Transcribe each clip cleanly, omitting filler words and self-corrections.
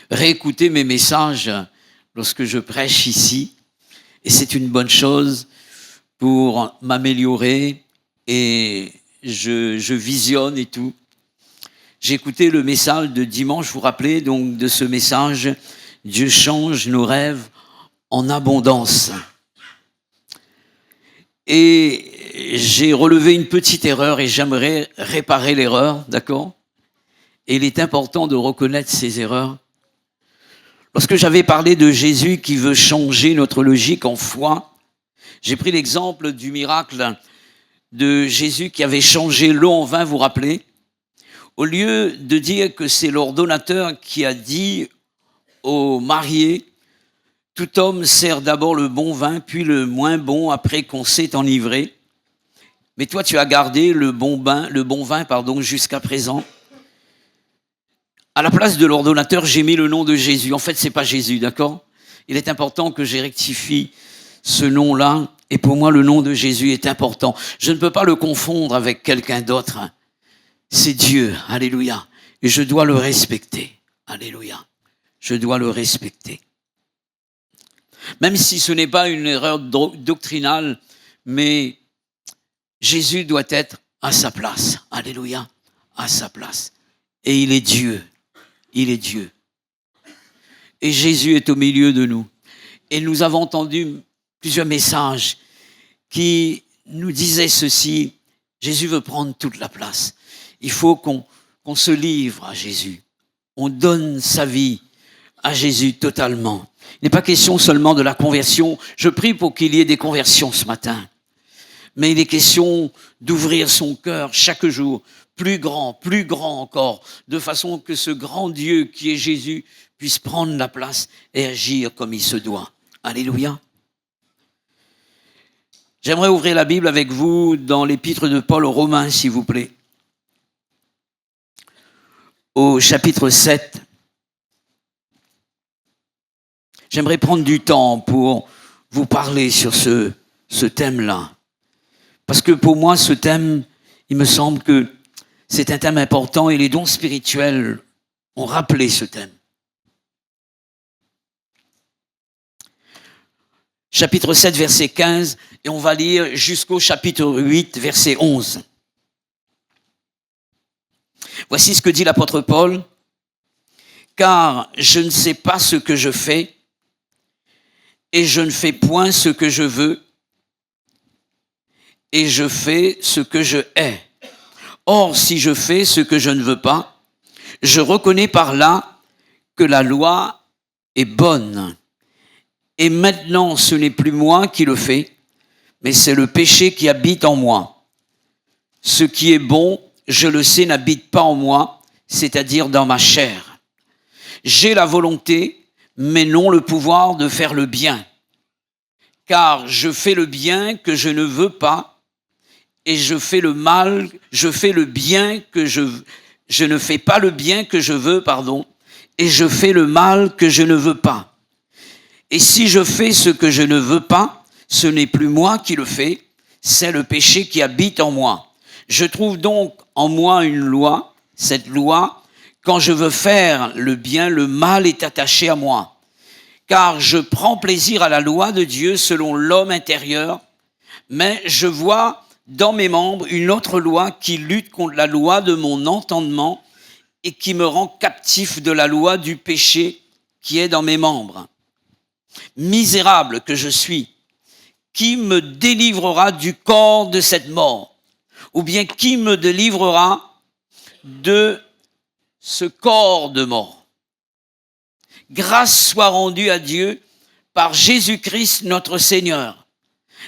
réécouter mes messages lorsque je prêche ici. Et c'est une bonne chose pour m'améliorer et je visionne et tout. J'ai écouté le message de dimanche, vous vous rappelez donc de ce message « Dieu change nos rêves en abondance ». Et j'ai relevé une petite erreur et j'aimerais réparer l'erreur, d'accord ? Et il est important de reconnaître ces erreurs. Lorsque j'avais parlé de Jésus qui veut changer notre logique en foi, j'ai pris l'exemple du miracle de Jésus qui avait changé l'eau en vin, vous vous rappelez ? Au lieu de dire que c'est l'ordonnateur qui a dit aux mariés, tout homme sert d'abord le bon vin, puis le moins bon après qu'on s'est enivré. Mais toi, tu as gardé le bon vin, jusqu'à présent. À la place de l'ordonnateur, j'ai mis le nom de Jésus. En fait, c'est pas Jésus, d'accord ? Il est important que j'ai rectifie ce nom-là. Et pour moi, le nom de Jésus est important. Je ne peux pas le confondre avec quelqu'un d'autre. C'est Dieu. Alléluia. Et je dois le respecter. Alléluia. Je dois le respecter. Même si ce n'est pas une erreur doctrinale, mais Jésus doit être à sa place. Alléluia. À sa place. Et il est Dieu. Il est Dieu. Et Jésus est au milieu de nous. Et nous avons entendu plusieurs messages qui nous disaient ceci. Jésus veut prendre toute la place. Il faut qu'on se livre à Jésus. On donne sa vie à Jésus totalement. Il n'est pas question seulement de la conversion. Je prie pour qu'il y ait des conversions ce matin. Mais il est question d'ouvrir son cœur chaque jour, plus grand encore, de façon que ce grand Dieu qui est Jésus puisse prendre la place et agir comme il se doit. Alléluia. J'aimerais ouvrir la Bible avec vous dans l'épître de Paul aux Romains, s'il vous plaît. Au chapitre 7. J'aimerais prendre du temps pour vous parler sur ce thème-là. Parce que pour moi, ce thème, il me semble que c'est un thème important et les dons spirituels ont rappelé ce thème. Chapitre 7, verset 15, et on va lire jusqu'au chapitre 8, verset 11. Voici ce que dit l'apôtre Paul. « Car je ne sais pas ce que je fais, et je ne fais point ce que je veux, et je fais ce que je hais. Or, si je fais ce que je ne veux pas, je reconnais par là que la loi est bonne. Et maintenant, ce n'est plus moi qui le fais, mais c'est le péché qui habite en moi. Ce qui est bon, je le sais, n'habite pas en moi, c'est-à-dire dans ma chair. J'ai la volonté, mais non le pouvoir de faire le bien. Car je fais le bien que je ne veux pas, et je fais le bien que je ne fais pas le bien que je veux, et je fais le mal que je ne veux pas. Et si je fais ce que je ne veux pas, ce n'est plus moi qui le fais, c'est le péché qui habite en moi. Je trouve donc en moi une loi, cette loi, quand je veux faire le bien, le mal est attaché à moi. Car je prends plaisir à la loi de Dieu selon l'homme intérieur, mais je vois dans mes membres une autre loi qui lutte contre la loi de mon entendement et qui me rend captif de la loi du péché qui est dans mes membres. Misérable que je suis, qui me délivrera du corps de cette mort? Ou bien qui me délivrera de ce corps de mort? Grâce soit rendue à Dieu par Jésus-Christ notre Seigneur.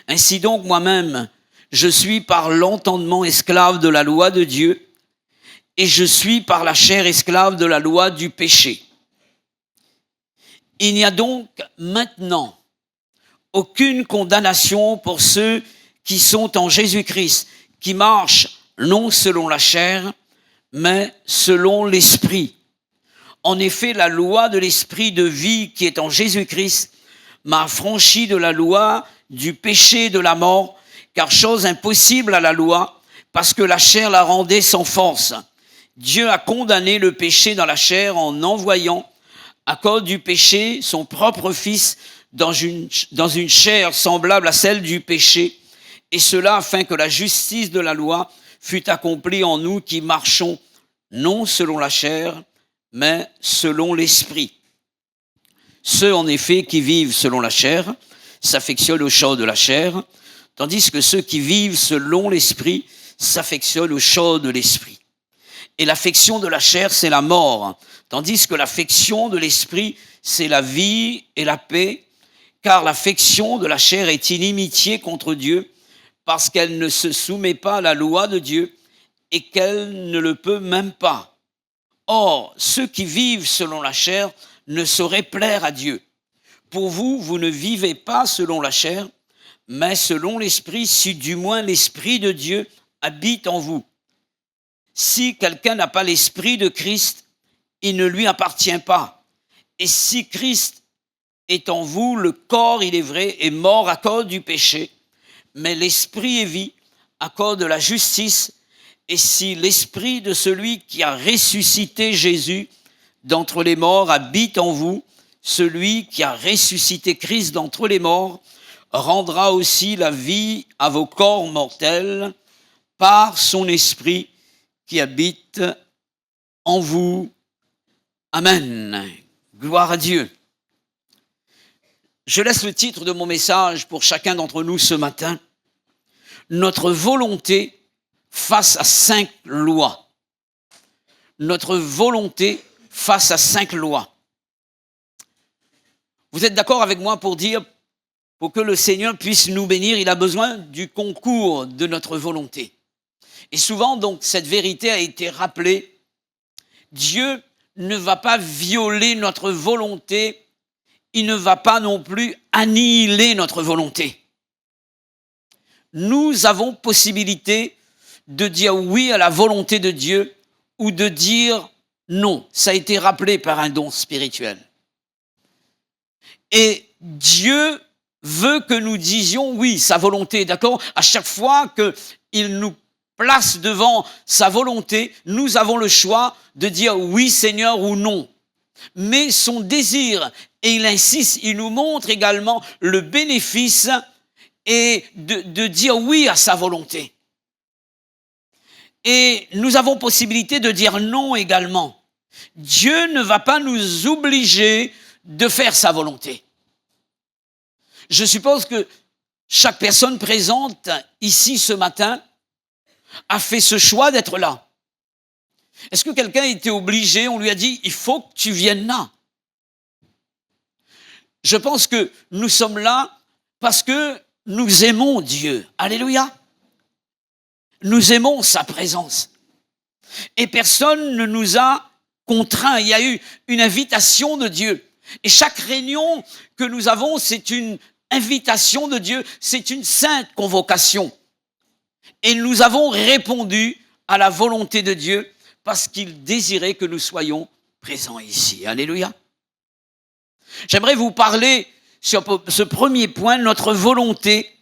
Ainsi donc moi-même, je suis par l'entendement esclave de la loi de Dieu et je suis par la chair esclave de la loi du péché. Il n'y a donc maintenant aucune condamnation pour ceux qui sont en Jésus-Christ, qui marchent non selon la chair, mais selon l'esprit. En effet, la loi de l'esprit de vie qui est en Jésus-Christ m'a affranchi de la loi du péché et de la mort, car chose impossible à la loi, parce que la chair la rendait sans force. Dieu a condamné le péché dans la chair en envoyant à cause du péché, son propre Fils dans une chair semblable à celle du péché, et cela afin que la justice de la loi fût accomplie en nous qui marchons non selon la chair, mais selon l'esprit. Ceux, en effet, qui vivent selon la chair s'affectionnent aux choses de la chair, tandis que ceux qui vivent selon l'esprit s'affectionnent aux choses de l'esprit. Et l'affection de la chair, c'est la mort, tandis que l'affection de l'esprit, c'est la vie et la paix, car l'affection de la chair est inimitié contre Dieu, parce qu'elle ne se soumet pas à la loi de Dieu et qu'elle ne le peut même pas. Or, ceux qui vivent selon la chair ne sauraient plaire à Dieu. Pour vous, vous ne vivez pas selon la chair, mais selon l'esprit, si du moins l'esprit de Dieu habite en vous. Si quelqu'un n'a pas l'esprit de Christ, il ne lui appartient pas. Et si Christ est en vous, le corps, il est vrai, est mort à cause du péché, mais l'esprit est vie à cause de la justice. Et si l'esprit de celui qui a ressuscité Jésus d'entre les morts habite en vous, celui qui a ressuscité Christ d'entre les morts rendra aussi la vie à vos corps mortels par son esprit qui habite en vous. Amen. Gloire à Dieu. Je laisse le titre de mon message pour chacun d'entre nous ce matin. Notre volonté face à 5 lois. Notre volonté face à 5 lois. Vous êtes d'accord avec moi pour dire, pour que le Seigneur puisse nous bénir, il a besoin du concours de notre volonté. Et souvent, donc, cette vérité a été rappelée. Dieu ne va pas violer notre volonté, il ne va pas non plus annihiler notre volonté. Nous avons possibilité de dire oui à la volonté de Dieu ou de dire non. Ça a été rappelé par un don spirituel. Et Dieu veut que nous disions oui, sa volonté, d'accord ? À chaque fois qu'il nous place devant sa volonté, nous avons le choix de dire oui Seigneur ou non. Mais son désir, et il insiste, il nous montre également le bénéfice et de dire oui à sa volonté. Et nous avons possibilité de dire non également. Dieu ne va pas nous obliger de faire sa volonté. Je suppose que chaque personne présente ici ce matin a fait ce choix d'être là. Est-ce que quelqu'un a été obligé, on lui a dit, il faut que tu viennes là? Je pense que nous sommes là parce que nous aimons Dieu. Alléluia. Nous aimons sa présence. Et personne ne nous a contraints. Il y a eu une invitation de Dieu. Et chaque réunion que nous avons, c'est une invitation de Dieu, c'est une sainte convocation. Et nous avons répondu à la volonté de Dieu parce qu'il désirait que nous soyons présents ici. Alléluia. J'aimerais vous parler sur ce premier point, notre volonté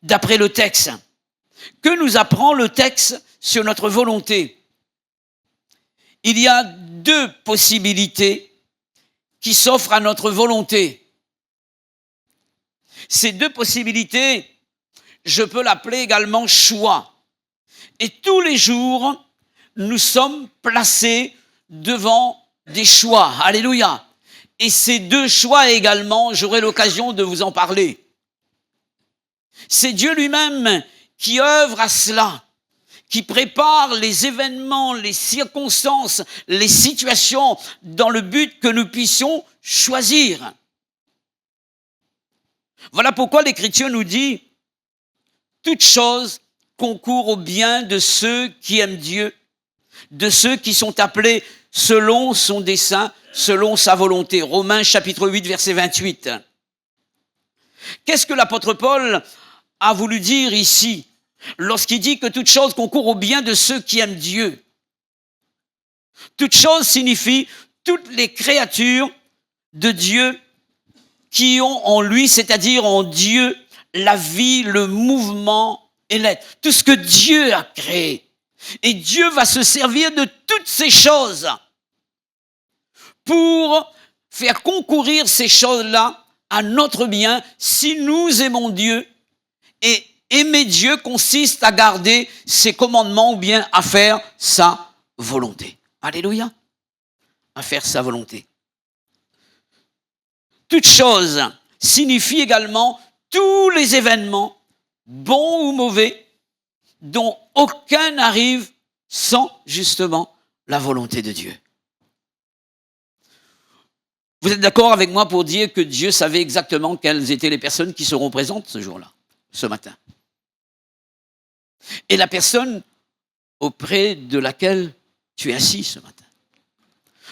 d'après le texte. Que nous apprend le texte sur notre volonté? Il y a 2 possibilités qui s'offrent à notre volonté. Ces 2 possibilités, je peux l'appeler également choix. Et tous les jours, nous sommes placés devant des choix. Alléluia. Et ces 2 choix également, j'aurai l'occasion de vous en parler. C'est Dieu lui-même qui œuvre à cela, qui prépare les événements, les circonstances, les situations dans le but que nous puissions choisir. Voilà pourquoi l'Écriture nous dit « Toute chose concourt au bien de ceux qui aiment Dieu, de ceux qui sont appelés selon son dessein, selon sa volonté. » Romains chapitre 8, verset 28. Qu'est-ce que l'apôtre Paul a voulu dire ici lorsqu'il dit que toute chose concourt au bien de ceux qui aiment Dieu? Toute chose signifie toutes les créatures de Dieu qui ont en lui, c'est-à-dire en Dieu, la vie, le mouvement et l'être. Tout ce que Dieu a créé. Et Dieu va se servir de toutes ces choses pour faire concourir ces choses-là à notre bien si nous aimons Dieu. Et aimer Dieu consiste à garder ses commandements ou bien à faire sa volonté. Alléluia. À faire sa volonté. Toute chose signifie également tous les événements, bons ou mauvais, dont aucun n'arrive sans justement la volonté de Dieu. Vous êtes d'accord avec moi pour dire que Dieu savait exactement quelles étaient les personnes qui seront présentes ce jour-là, ce matin. Et la personne auprès de laquelle tu es assis ce matin.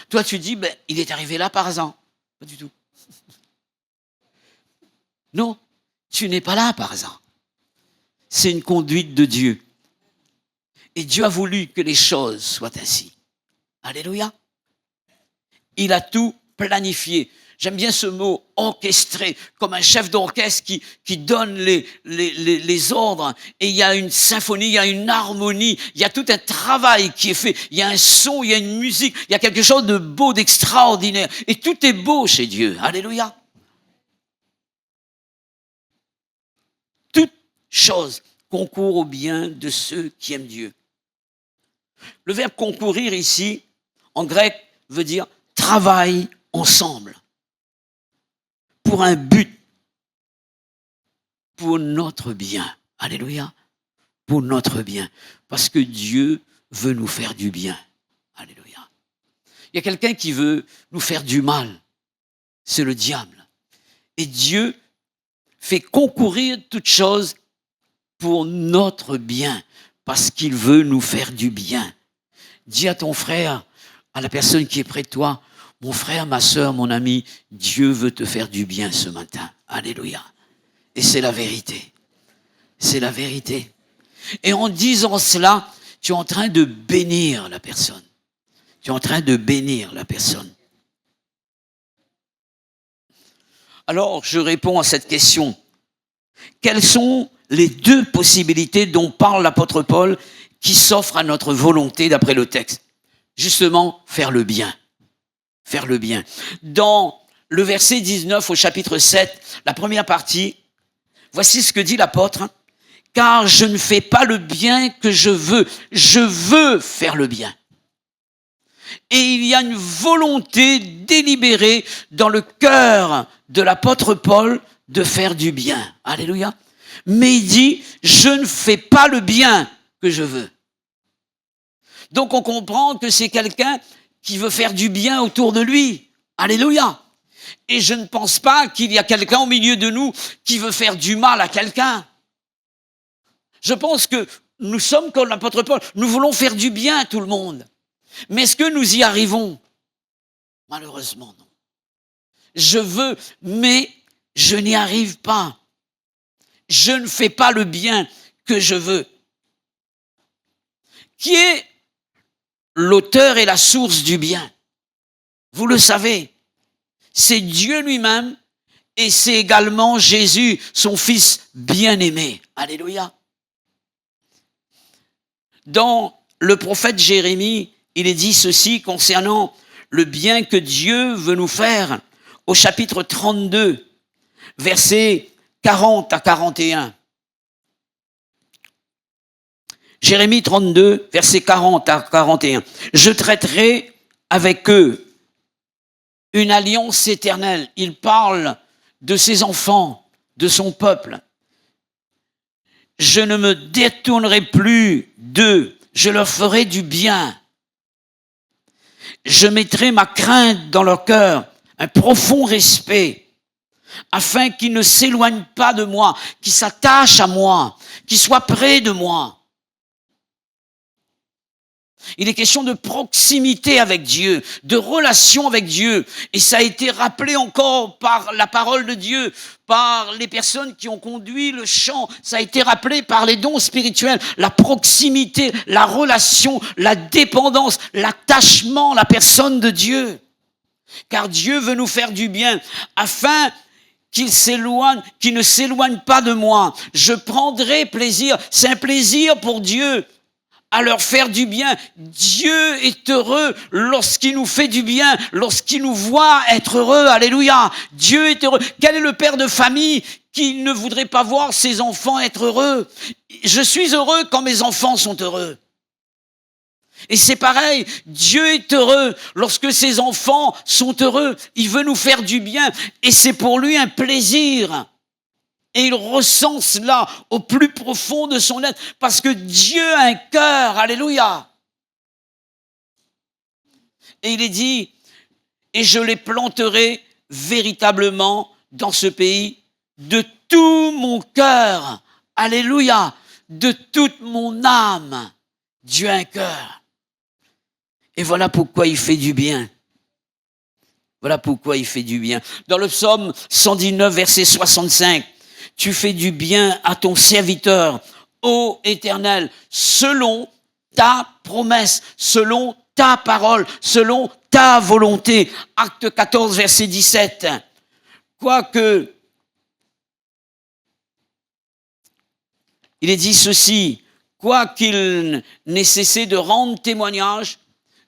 Toi, tu dis, il est arrivé là par hasard. Pas du tout. Non, tu n'es pas là par hasard. C'est une conduite de Dieu. Et Dieu a voulu que les choses soient ainsi. Alléluia. Il a tout planifié. J'aime bien ce mot orchestré, comme un chef d'orchestre qui donne les ordres. Et il y a une symphonie, il y a une harmonie, il y a tout un travail qui est fait. Il y a un son, il y a une musique, il y a quelque chose de beau, d'extraordinaire. Et tout est beau chez Dieu. Alléluia. Toute chose concourt au bien de ceux qui aiment Dieu. Le verbe concourir ici, en grec, veut dire travail ensemble. Pour un but. Pour notre bien. Alléluia. Pour notre bien. Parce que Dieu veut nous faire du bien. Alléluia. Il y a quelqu'un qui veut nous faire du mal. C'est le diable. Et Dieu fait concourir toutes choses pour notre bien. Parce qu'il veut nous faire du bien. Dis à ton frère, à la personne qui est près de toi, mon frère, ma sœur, mon ami, Dieu veut te faire du bien ce matin. Alléluia. Et c'est la vérité. C'est la vérité. Et en disant cela, tu es en train de bénir la personne. Tu es en train de bénir la personne. Alors, je réponds à cette question. Quelles sont les deux possibilités dont parle l'apôtre Paul qui s'offrent à notre volonté d'après le texte? Justement, faire le bien. Faire le bien. Dans le verset 19 au chapitre 7, la première partie, voici ce que dit l'apôtre. Car je ne fais pas le bien que je veux faire le bien. Et il y a une volonté délibérée dans le cœur de l'apôtre Paul de faire du bien. Alléluia. Mais il dit, je ne fais pas le bien que je veux. Donc on comprend que c'est quelqu'un qui veut faire du bien autour de lui. Alléluia. Et je ne pense pas qu'il y a quelqu'un au milieu de nous qui veut faire du mal à quelqu'un. Je pense que nous sommes comme l'apôtre Paul. Nous voulons faire du bien à tout le monde. Mais est-ce que nous y arrivons? Malheureusement, non. Je veux, mais je n'y arrive pas. Je ne fais pas le bien que je veux. Qui est l'auteur et la source du bien? Vous le savez, c'est Dieu lui-même et c'est également Jésus, son Fils bien-aimé. Alléluia. Dans le prophète Jérémie, il est dit ceci concernant le bien que Dieu veut nous faire au chapitre 32, versets 40 à 41. Jérémie 32, versets 40 à 41. Je traiterai avec eux une alliance éternelle. Il parle de ses enfants, de son peuple. Je ne me détournerai plus d'eux. Je leur ferai du bien. Je mettrai ma crainte dans leur cœur, un profond respect, afin qu'ils ne s'éloignent pas de moi, qu'ils s'attachent à moi, qu'ils soient près de moi. Il est question de proximité avec Dieu, de relation avec Dieu. Et ça a été rappelé encore par la parole de Dieu, par les personnes qui ont conduit le chant. Ça a été rappelé par les dons spirituels. La proximité, la relation, la dépendance, l'attachement à la personne de Dieu. Car Dieu veut nous faire du bien afin qu'il ne s'éloigne pas de moi. Je prendrai plaisir. C'est un plaisir pour Dieu à leur faire du bien. Dieu est heureux lorsqu'il nous fait du bien, lorsqu'il nous voit être heureux. Alléluia. Dieu est heureux. Quel est le père de famille qui ne voudrait pas voir ses enfants être heureux? Je suis heureux quand mes enfants sont heureux. Et c'est pareil, Dieu est heureux lorsque ses enfants sont heureux. Il veut nous faire du bien et c'est pour lui un plaisir. Et il ressent cela au plus profond de son être parce que Dieu a un cœur. Alléluia. Et il est dit, et je les planterai véritablement dans ce pays de tout mon cœur. Alléluia. De toute mon âme. Dieu a un cœur. Et voilà pourquoi il fait du bien. Voilà pourquoi il fait du bien. Dans le psaume 119, verset 65, tu fais du bien à ton serviteur, ô Éternel, selon ta promesse, selon ta parole, selon ta volonté. Acte 14, verset 17. Quoique, il est dit ceci, quoiqu'il n'ait cessé de rendre témoignage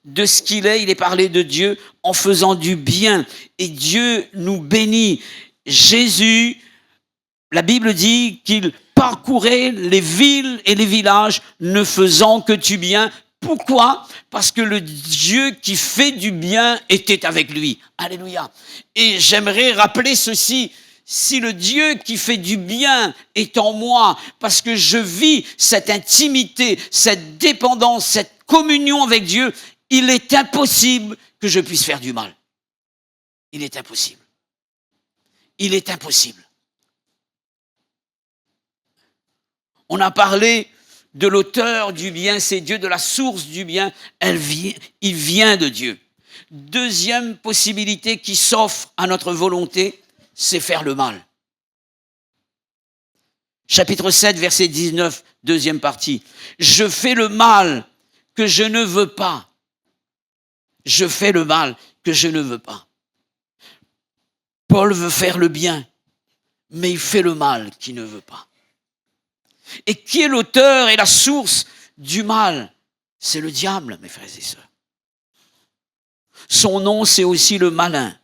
de ce qu'il est, il est parlé de Dieu en faisant du bien. Et Dieu nous bénit. Jésus, la Bible dit qu'il parcourait les villes et les villages ne faisant que du bien. Pourquoi? Parce que le Dieu qui fait du bien était avec lui. Alléluia. Et j'aimerais rappeler ceci. Si le Dieu qui fait du bien est en moi, parce que je vis cette intimité, cette dépendance, cette communion avec Dieu, il est impossible que je puisse faire du mal. Il est impossible. Il est impossible. On a parlé de l'auteur du bien, c'est Dieu, de la source du bien, il vient de Dieu. Deuxième possibilité qui s'offre à notre volonté, c'est faire le mal. Chapitre 7, verset 19, deuxième partie. Je fais le mal que je ne veux pas. Je fais le mal que je ne veux pas. Paul veut faire le bien, mais il fait le mal qu'il ne veut pas. Et qui est l'auteur et la source du mal? C'est le diable, mes frères et sœurs. Son nom, c'est aussi le malin.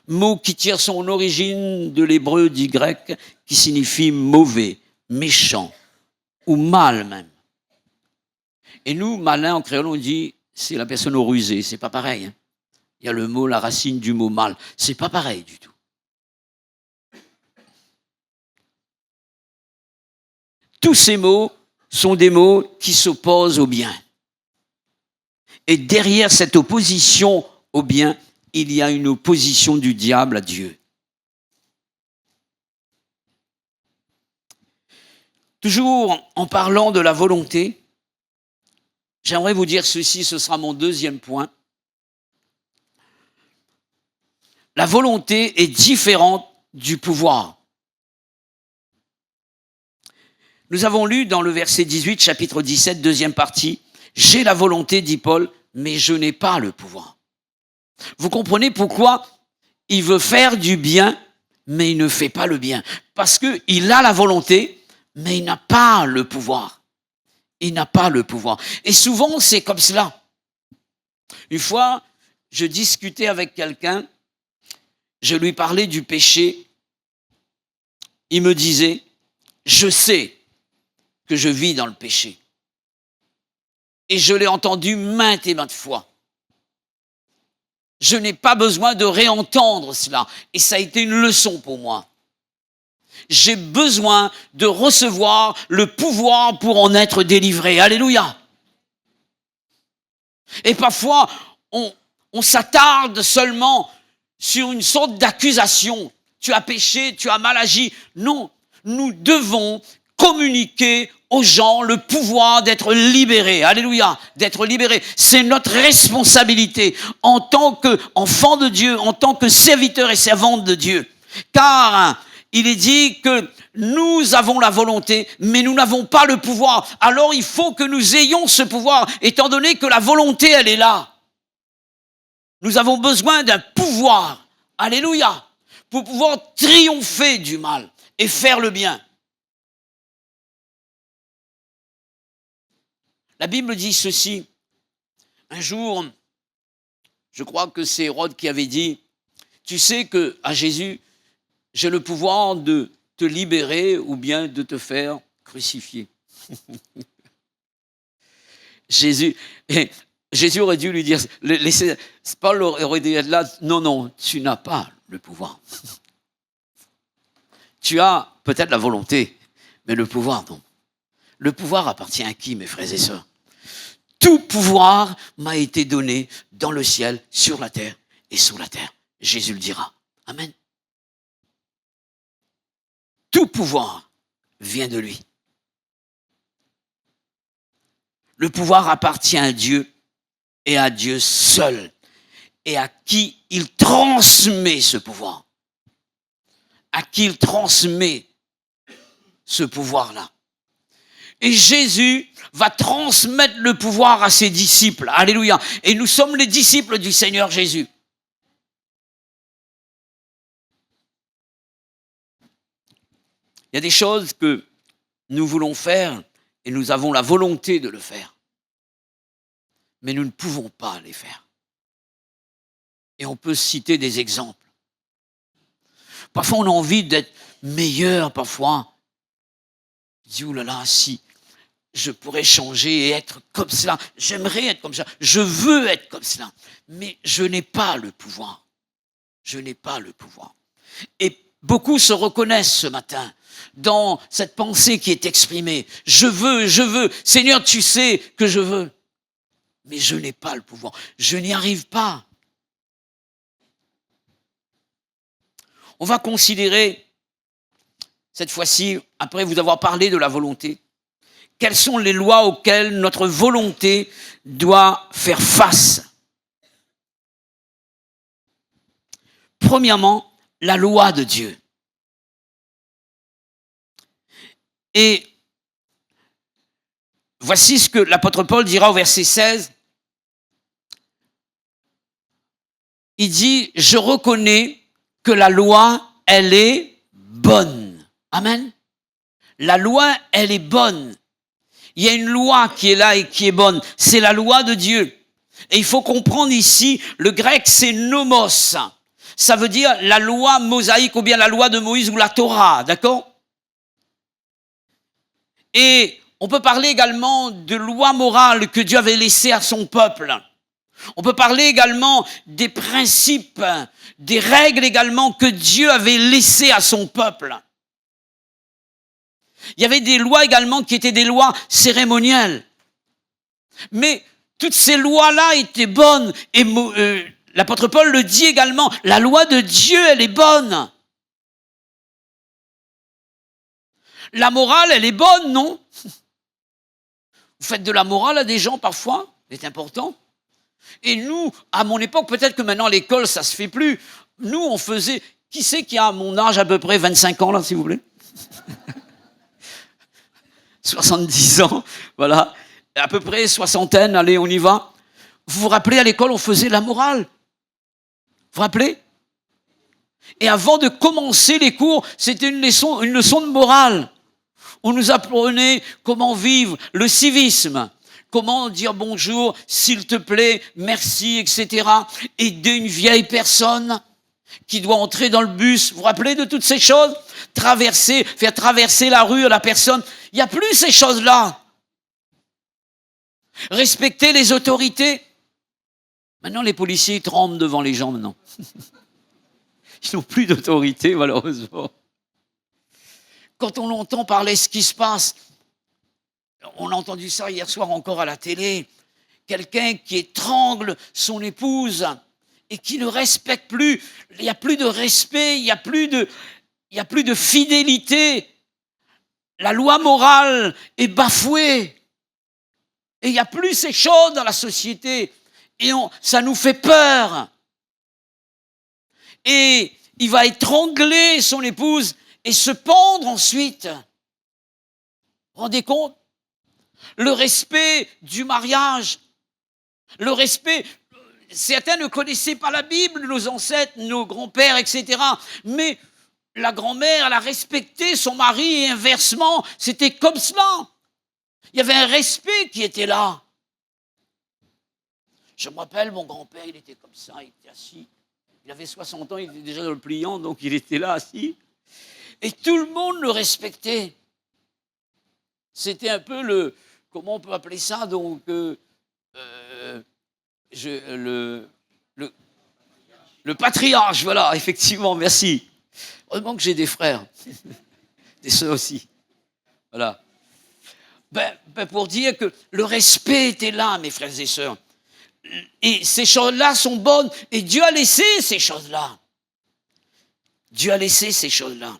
Mot qui tire son origine de l'hébreu dit grec, qui signifie mauvais, méchant, ou mal même. Et nous, malin en créole, on dit, c'est la personne au rusé, c'est pas pareil. Hein. Il y a le mot, la racine du mot mal, c'est pas pareil du tout. Tous ces mots sont des mots qui s'opposent au bien. Et derrière cette opposition au bien, il y a une opposition du diable à Dieu. Toujours en parlant de la volonté, j'aimerais vous dire ceci, ce sera mon deuxième point. La volonté est différente du pouvoir. Nous avons lu dans le verset 18, chapitre 17, deuxième partie, « J'ai la volonté, dit Paul, mais je n'ai pas le pouvoir. » Vous comprenez pourquoi il veut faire du bien, mais il ne fait pas le bien. Parce qu'il a la volonté, mais il n'a pas le pouvoir. Il n'a pas le pouvoir. Et souvent, c'est comme cela. Une fois, je discutais avec quelqu'un, je lui parlais du péché. Il me disait, je sais que je vis dans le péché. Et je l'ai entendu maintes et maintes fois. Je n'ai pas besoin de réentendre cela. Et ça a été une leçon pour moi. J'ai besoin de recevoir le pouvoir pour en être délivré. Alléluia. Et parfois, on s'attarde seulement sur une sorte d'accusation. Tu as péché, tu as mal agi. Non, nous devons communiquer aux gens le pouvoir d'être libérés. Alléluia, d'être libérés. C'est notre responsabilité en tant qu'enfant de Dieu, en tant que serviteur et servante de Dieu. Car il est dit que nous avons la volonté, mais nous n'avons pas le pouvoir. Alors il faut que nous ayons ce pouvoir, étant donné que la volonté, elle est là. Nous avons besoin d'un pouvoir, alléluia, pour pouvoir triompher du mal et faire le bien. La Bible dit ceci. Un jour, je crois que c'est Hérode qui avait dit, tu sais que à Jésus, j'ai le pouvoir de te libérer ou bien de te faire crucifier. Jésus aurait dû lui dire, Paul aurait dit là, non, tu n'as pas le pouvoir. Tu as peut-être la volonté, mais le pouvoir, non. Le pouvoir appartient à qui, mes frères et sœurs? Tout pouvoir m'a été donné dans le ciel, sur la terre et sous la terre. Jésus le dira. Amen. Tout pouvoir vient de lui. Le pouvoir appartient à Dieu et à Dieu seul, et à qui il transmet ce pouvoir. À qui il transmet ce pouvoir-là. Et Jésus va transmettre le pouvoir à ses disciples. Alléluia. Et nous sommes les disciples du Seigneur Jésus. Il y a des choses que nous voulons faire et nous avons la volonté de le faire. Mais nous ne pouvons pas les faire. Et on peut citer des exemples. Parfois, on a envie d'être meilleur, parfois. On dit, oh là là, si je pourrais changer et être comme cela. J'aimerais être comme ça. Je veux être comme cela. Mais je n'ai pas le pouvoir. Je n'ai pas le pouvoir. Et beaucoup se reconnaissent ce matin dans cette pensée qui est exprimée. Je veux. Seigneur, tu sais que je veux. Mais je n'ai pas le pouvoir. Je n'y arrive pas. On va considérer, cette fois-ci, après vous avoir parlé de la volonté, quelles sont les lois auxquelles notre volonté doit faire face? Premièrement, la loi de Dieu. Et voici ce que l'apôtre Paul dira au verset 16. Il dit, je reconnais que la loi, elle est bonne. Amen. La loi, elle est bonne. Il y a une loi qui est là et qui est bonne. C'est la loi de Dieu. Et il faut comprendre ici, le grec, c'est nomos. Ça veut dire la loi mosaïque ou bien la loi de Moïse ou la Torah, d'accord? Et on peut parler également de loi morale que Dieu avait laissée à son peuple. On peut parler également des principes, des règles également que Dieu avait laissées à son peuple. Il y avait des lois également qui étaient des lois cérémonielles. Mais toutes ces lois-là étaient bonnes. Et l'apôtre Paul le dit également, la loi de Dieu, elle est bonne. La morale, elle est bonne, non? Vous faites de la morale à des gens parfois, c'est important. Et nous, à mon époque, peut-être que maintenant à l'école, ça se fait plus. Nous, on faisait... Qui c'est qui a à mon âge à peu près 25 ans, là, s'il vous plaît? 70 ans, voilà. À peu près soixantaine, allez, on y va. Vous vous rappelez, à l'école, on faisait la morale. Vous vous rappelez? Et avant de commencer les cours, c'était une leçon de morale. On nous apprenait comment vivre le civisme, comment dire bonjour, s'il te plaît, merci, etc. Aider une vieille personne qui doit entrer dans le bus. Vous vous rappelez de toutes ces choses? Faire traverser la rue à la personne. Il n'y a plus ces choses-là. Respecter les autorités. Maintenant, les policiers tremblent devant les gens maintenant. Ils n'ont plus d'autorité, malheureusement. Quand on entend parler ce qui se passe, on a entendu ça hier soir encore à la télé, quelqu'un qui étrangle son épouse et qui ne respecte plus, il n'y a plus de respect, il n'y a plus de fidélité. La loi morale est bafouée. Et il n'y a plus ces choses dans la société. Et ça nous fait peur. Et il va étrangler son épouse et se pendre ensuite. Vous vous rendez compte? Le respect du mariage, le respect, certains ne connaissaient pas la Bible, nos ancêtres, nos grands-pères, etc. Mais la grand-mère, elle a respecté son mari et inversement, c'était comme cela. Il y avait un respect qui était là. Je me rappelle, mon grand-père, il était comme ça, il était assis. Il avait 60 ans, il était déjà dans le pliant, donc il était là assis. Et tout le monde le respectait. C'était un peu le, comment on peut appeler ça, donc, le patriarche, voilà, effectivement, merci. Heureusement que j'ai des frères, des sœurs aussi. Voilà. Pour dire que le respect était là, mes frères et sœurs. Et ces choses-là sont bonnes. Et Dieu a laissé ces choses-là. Dieu a laissé ces choses-là.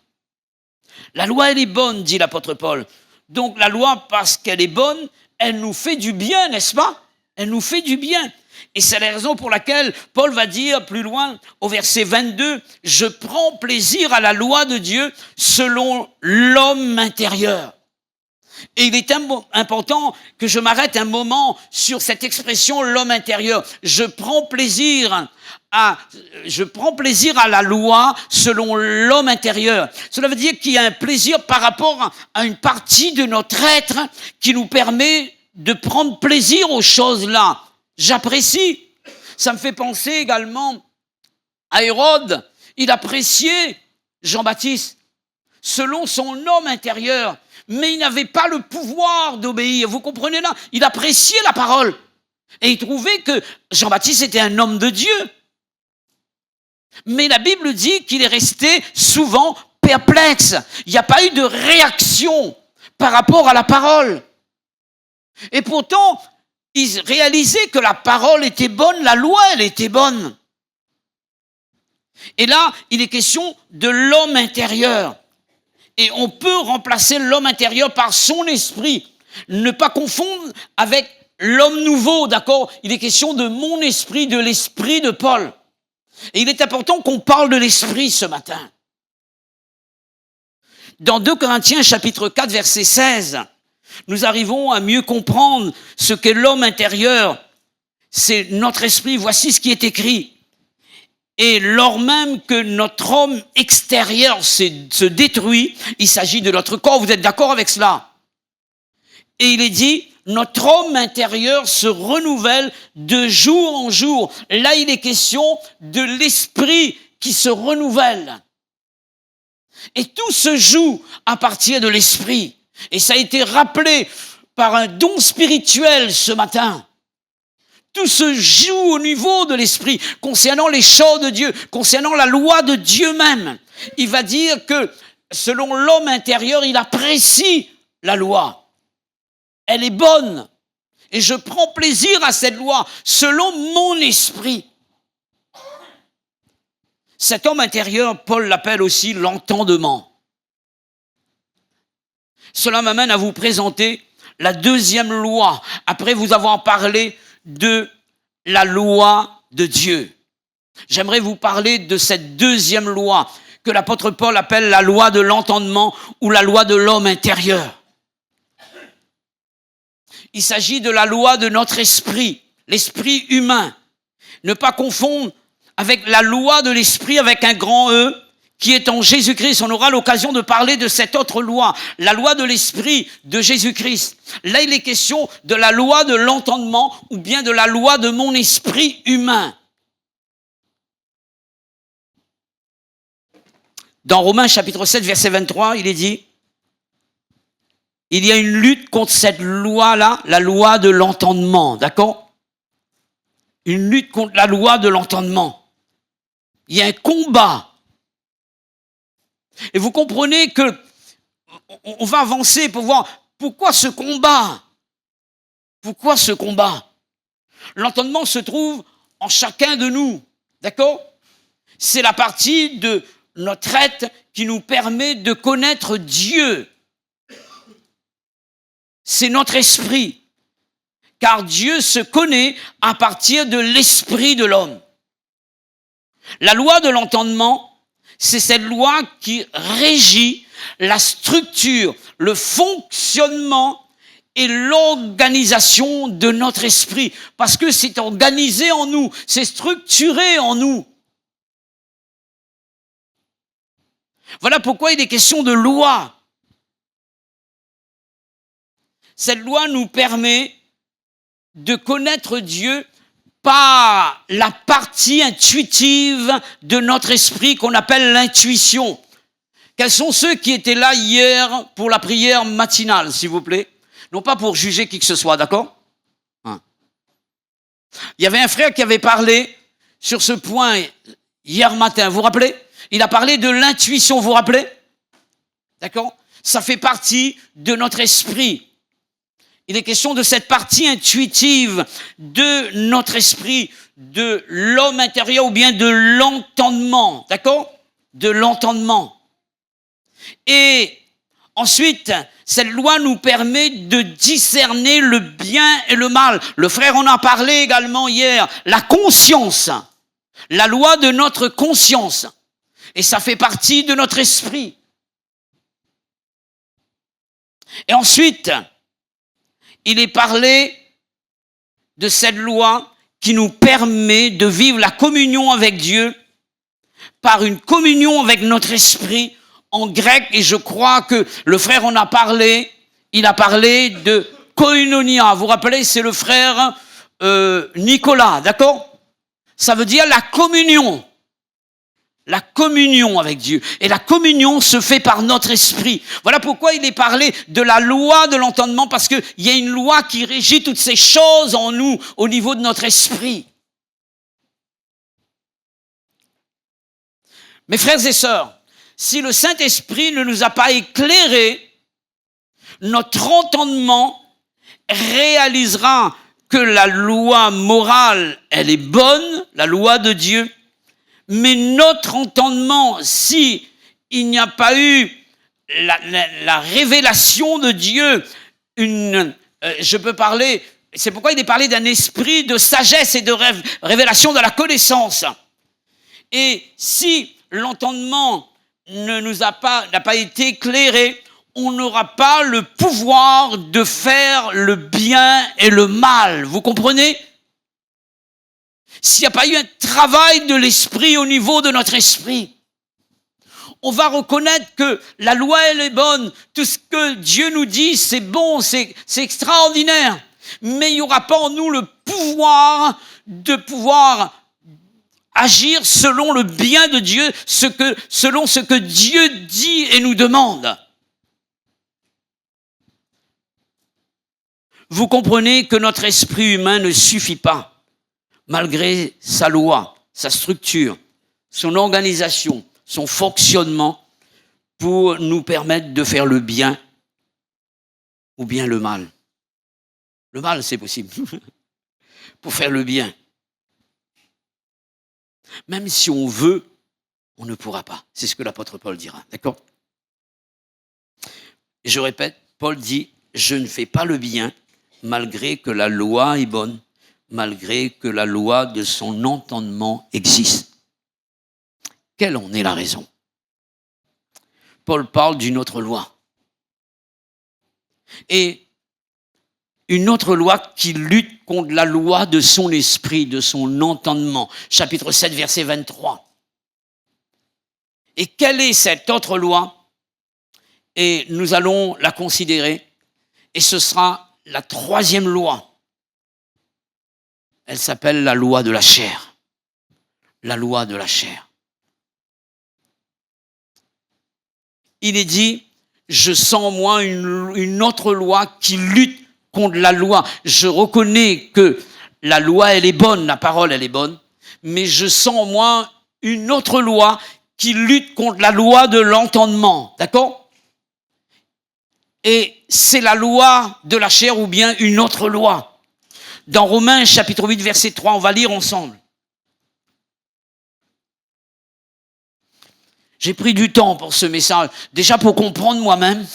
La loi, elle est bonne, dit l'apôtre Paul. Donc la loi, parce qu'elle est bonne, elle nous fait du bien, n'est-ce pas? Elle nous fait du bien. Et c'est la raison pour laquelle Paul va dire plus loin, au verset 22, « Je prends plaisir à la loi de Dieu selon l'homme intérieur. » Et il est important que je m'arrête un moment sur cette expression « l'homme intérieur ». Je prends plaisir à la loi selon l'homme intérieur. Cela veut dire qu'il y a un plaisir par rapport à une partie de notre être qui nous permet de prendre plaisir aux choses-là. J'apprécie. Ça me fait penser également à Hérode. Il appréciait Jean-Baptiste selon son homme intérieur. Mais il n'avait pas le pouvoir d'obéir. Vous comprenez là? Il appréciait la parole. Et il trouvait que Jean-Baptiste était un homme de Dieu. Mais la Bible dit qu'il est resté souvent perplexe. Il n'y a pas eu de réaction par rapport à la parole. Et pourtant, il réalisait que la parole était bonne, la loi, elle était bonne. Et là, il est question de l'homme intérieur. Et on peut remplacer l'homme intérieur par son esprit. Ne pas confondre avec l'homme nouveau, d'accord? Il est question de mon esprit, de l'esprit de Paul. Et il est important qu'on parle de l'esprit ce matin. Dans 2 Corinthiens chapitre 4 verset 16, nous arrivons à mieux comprendre ce qu'est l'homme intérieur. C'est notre esprit. Voici ce qui est écrit. Et lors même que notre homme extérieur se détruit, il s'agit de notre corps, vous êtes d'accord avec cela? Et il est dit, notre homme intérieur se renouvelle de jour en jour. Là, il est question de l'esprit qui se renouvelle. Et tout se joue à partir de l'esprit. Et ça a été rappelé par un don spirituel ce matin. Tout se joue au niveau de l'esprit, concernant les choses de Dieu, concernant la loi de Dieu même. Il va dire que, selon l'homme intérieur, il apprécie la loi. Elle est bonne. Et je prends plaisir à cette loi, selon mon esprit. Cet homme intérieur, Paul l'appelle aussi l'entendement. Cela m'amène à vous présenter la deuxième loi, après vous avoir parlé de la loi de Dieu. J'aimerais vous parler de cette deuxième loi que l'apôtre Paul appelle la loi de l'entendement ou la loi de l'homme intérieur. Il s'agit de la loi de notre esprit, l'esprit humain. Ne pas confondre avec la loi de l'esprit avec un grand E, qui est en Jésus-Christ. On aura l'occasion de parler de cette autre loi, la loi de l'esprit de Jésus-Christ. Là, il est question de la loi de l'entendement ou bien de la loi de mon esprit humain. Dans Romains chapitre 7, verset 23, il est dit, il y a une lutte contre cette loi-là, la loi de l'entendement, d'accord? Une lutte contre la loi de l'entendement. Il y a un combat. Et vous comprenez que on va avancer pour voir pourquoi ce combat. Pourquoi ce combat? L'entendement se trouve en chacun de nous, d'accord? C'est la partie de notre être qui nous permet de connaître Dieu. C'est notre esprit. Car Dieu se connaît à partir de l'esprit de l'homme. La loi de l'entendement, c'est cette loi qui régit la structure, le fonctionnement et l'organisation de notre esprit. Parce que c'est organisé en nous, c'est structuré en nous. Voilà pourquoi il est question de loi. cette loi nous permet de connaître Dieu par la partie intuitive de notre esprit qu'on appelle l'intuition. Quels sont ceux qui étaient là hier pour la prière matinale, s'il vous plaît? Non pas pour juger qui que ce soit, d'accord? Il y avait un frère qui avait parlé sur ce point hier matin, vous vous rappelez? Il a parlé de l'intuition, vous vous rappelez? D'accord? Ça fait partie de notre esprit. Il est question de cette partie intuitive de notre esprit, de l'homme intérieur ou bien de l'entendement, d'accord? De l'entendement. Et ensuite, cette loi nous permet de discerner le bien et le mal. Le frère en a parlé également hier. La conscience, la loi de notre conscience. Et ça fait partie de notre esprit. Et ensuite, il est parlé de cette loi qui nous permet de vivre la communion avec Dieu par une communion avec notre esprit en grec. Et je crois que le frère en a parlé. Il a parlé de koinonia. Vous vous rappelez, c'est le frère Nicolas, d'accord? Ça veut dire la communion. La communion avec Dieu. Et la communion se fait par notre esprit. Voilà pourquoi il est parlé de la loi de l'entendement, parce qu'il y a une loi qui régit toutes ces choses en nous, au niveau de notre esprit. Mes frères et sœurs, si le Saint-Esprit ne nous a pas éclairés, notre entendement réalisera que la loi morale, elle est bonne, la loi de Dieu, mais notre entendement, si il n'y a pas eu la révélation de Dieu, je peux parler, c'est pourquoi il est parlé d'un esprit de sagesse et de révélation de la connaissance. Et si l'entendement n'a pas été éclairé, on n'aura pas le pouvoir de faire le bien et le mal. Vous comprenez? S'il n'y a pas eu un travail de l'esprit au niveau de notre esprit, on va reconnaître que la loi, elle est bonne. Tout ce que Dieu nous dit, c'est bon, c'est extraordinaire. Mais il n'y aura pas en nous le pouvoir de pouvoir agir selon le bien de Dieu, selon ce que Dieu dit et nous demande. Vous comprenez que notre esprit humain ne suffit pas. Malgré sa loi, sa structure, son organisation, son fonctionnement, pour nous permettre de faire le bien ou bien le mal. Le mal, c'est possible. Pour faire le bien. Même si on veut, on ne pourra pas. C'est ce que l'apôtre Paul dira. D'accord? Et je répète, Paul dit, je ne fais pas le bien malgré que la loi est bonne, malgré que la loi de son entendement existe. Quelle en est la raison? Paul parle d'une autre loi. Et une autre loi qui lutte contre la loi de son esprit, de son entendement. Chapitre 7, verset 23. Et quelle est cette autre loi? Et nous allons la considérer. Et ce sera la troisième loi. Elle s'appelle la loi de la chair. La loi de la chair. Il est dit, je sens en moi une autre loi qui lutte contre la loi. Je reconnais que la loi, elle est bonne, la parole, elle est bonne, mais je sens en moi une autre loi qui lutte contre la loi de l'entendement. D'accord? Et c'est la loi de la chair ou bien une autre loi. Dans Romains chapitre 8, verset 3, on va lire ensemble. J'ai pris du temps pour ce message, déjà pour comprendre moi-même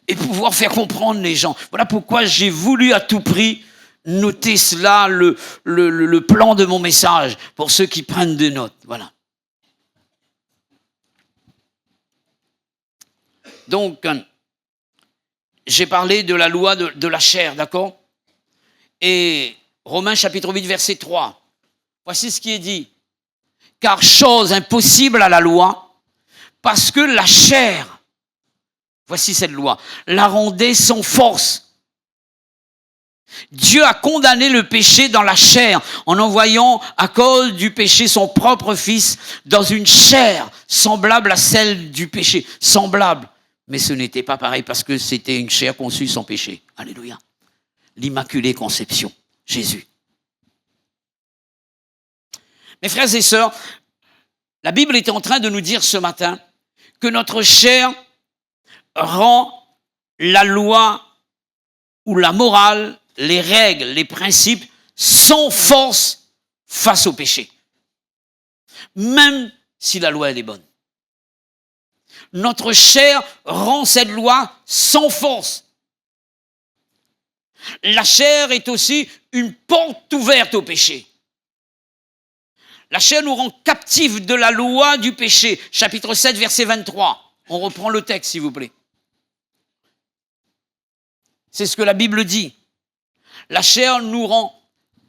et pouvoir faire comprendre les gens. Voilà pourquoi j'ai voulu à tout prix noter cela, le plan de mon message, pour ceux qui prennent des notes. Voilà. Donc, j'ai parlé de la loi de la chair, d'accord? Et Romains chapitre 8, verset 3. Voici ce qui est dit. Car chose impossible à la loi, parce que la chair voici cette loi, la rendait sans force. Dieu a condamné le péché dans la chair en envoyant à cause du péché son propre fils dans une chair semblable à celle du péché. Semblable. Mais ce n'était pas pareil parce que c'était une chair conçue sans péché. Alléluia. L'Immaculée Conception. Jésus. Mes frères et sœurs, la Bible est en train de nous dire ce matin que notre chair rend la loi ou la morale, les règles, les principes, sans force face au péché. Même si la loi elle est bonne. Notre chair rend cette loi sans force. La chair est aussi une porte ouverte au péché. La chair nous rend captifs de la loi du péché. Chapitre 7, verset 23. On reprend le texte, s'il vous plaît. C'est ce que la Bible dit. La chair nous rend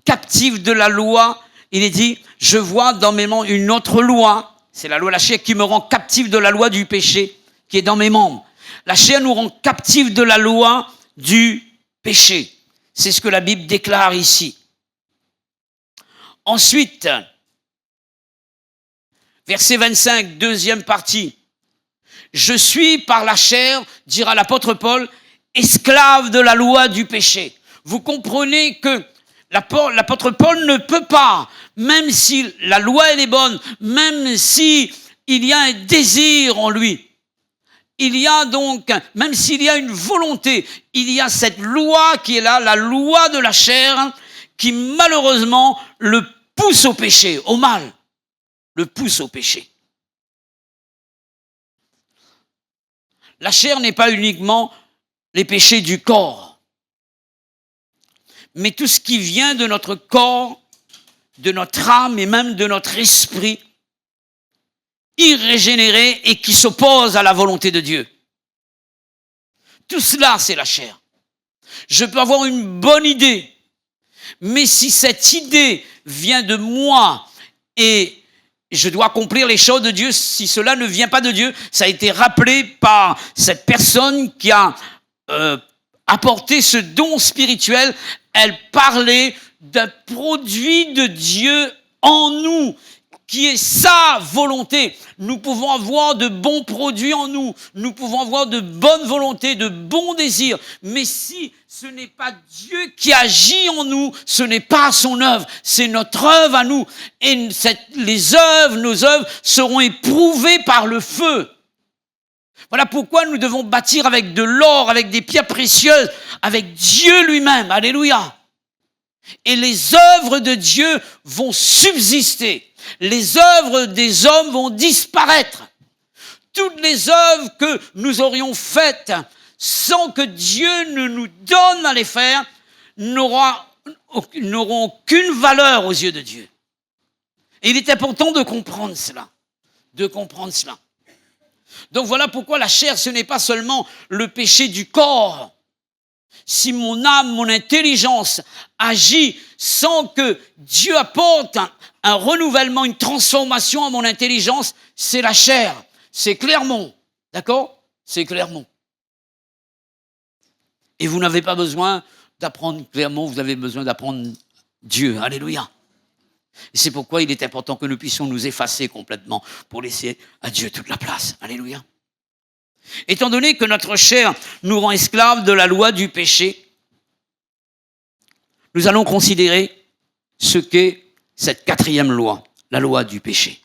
captifs de la loi. Il est dit, je vois dans mes membres une autre loi. C'est la loi de la chair qui me rend captif de la loi du péché qui est dans mes membres. La chair nous rend captifs de la loi du péché. C'est ce que la Bible déclare ici. Ensuite, verset 25, deuxième partie. Je suis par la chair, dira l'apôtre Paul, esclave de la loi du péché. Vous comprenez que l'apôtre Paul ne peut pas, même si la loi elle est bonne, même si il y a un désir en lui, il y a donc, même s'il y a une volonté, il y a cette loi qui est là, la loi de la chair, qui malheureusement le pousse au péché, au mal, le pousse au péché. La chair n'est pas uniquement les péchés du corps, mais tout ce qui vient de notre corps, de notre âme et même de notre esprit, irrégénéré et qui s'oppose à la volonté de Dieu. Tout cela, c'est la chair. Je peux avoir une bonne idée, mais si cette idée vient de moi et je dois accomplir les choses de Dieu, si cela ne vient pas de Dieu, ça a été rappelé par cette personne qui a apporté ce don spirituel. Elle parlait d'un produit de Dieu en nous, qui est sa volonté. Nous pouvons avoir de bons produits en nous, nous pouvons avoir de bonnes volontés, de bons désirs, mais si ce n'est pas Dieu qui agit en nous, ce n'est pas son œuvre, c'est notre œuvre à nous. Et nos œuvres seront éprouvées par le feu. Voilà pourquoi nous devons bâtir avec de l'or, avec des pierres précieuses, avec Dieu lui-même. Alléluia. Et les œuvres de Dieu vont subsister. Les œuvres des hommes vont disparaître. Toutes les œuvres que nous aurions faites sans que Dieu ne nous donne à les faire n'auront aucune valeur aux yeux de Dieu. Et il est important de comprendre cela. Donc voilà pourquoi la chair, ce n'est pas seulement le péché du corps. Si mon âme, mon intelligence agit sans que Dieu apporte un renouvellement, une transformation à mon intelligence, c'est la chair. C'est Clermont. D'accord ? C'est Clermont. Et vous n'avez pas besoin d'apprendre Clermont, vous avez besoin d'apprendre Dieu. Alléluia. Et c'est pourquoi il est important que nous puissions nous effacer complètement pour laisser à Dieu toute la place. Alléluia. Étant donné que notre chair nous rend esclaves de la loi du péché, nous allons considérer ce qu'est cette quatrième loi, la loi du péché.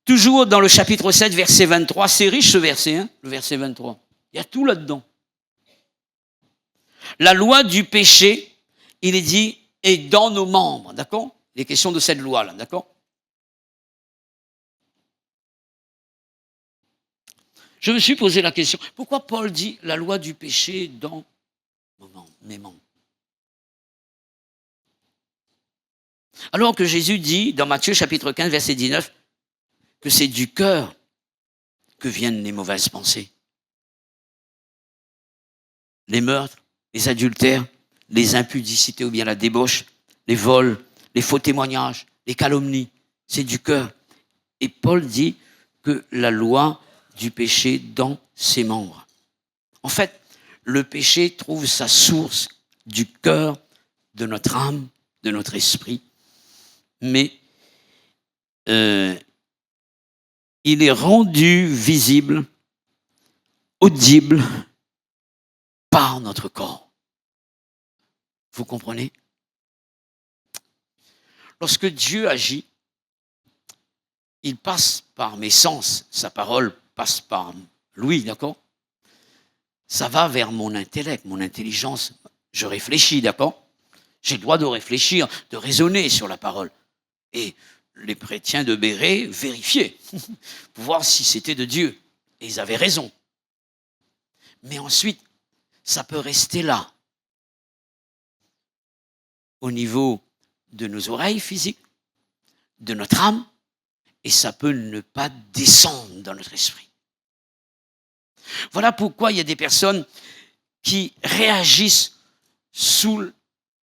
Toujours dans le chapitre 7, verset 23, c'est riche ce verset, hein, le verset 23. Il y a tout là-dedans. La loi du péché, il est dit, est dans nos membres, d'accord ? Les questions de cette loi-là, d'accord ? Je me suis posé la question, pourquoi Paul dit la loi du péché dans mes membres ? Alors que Jésus dit, dans Matthieu chapitre 15, verset 19, que c'est du cœur que viennent les mauvaises pensées. Les meurtres, les adultères, les impudicités ou bien la débauche, les vols, les faux témoignages, les calomnies, c'est du cœur. Et Paul dit que la loi du péché dans ses membres. En fait, le péché trouve sa source du cœur, de notre âme, de notre esprit, mais il est rendu visible, audible par notre corps. Vous comprenez? Lorsque Dieu agit, il passe par mes sens, sa parole passe par l'ouïe, d'accord? Ça va vers mon intellect, mon intelligence. Je réfléchis, d'accord? J'ai le droit de réfléchir, de raisonner sur la parole. Et les chrétiens de Béret vérifiaient pour voir si c'était de Dieu. Et ils avaient raison. Mais ensuite, ça peut rester là, au niveau de nos oreilles physiques, de notre âme, et ça peut ne pas descendre dans notre esprit. Voilà pourquoi il y a des personnes qui réagissent sous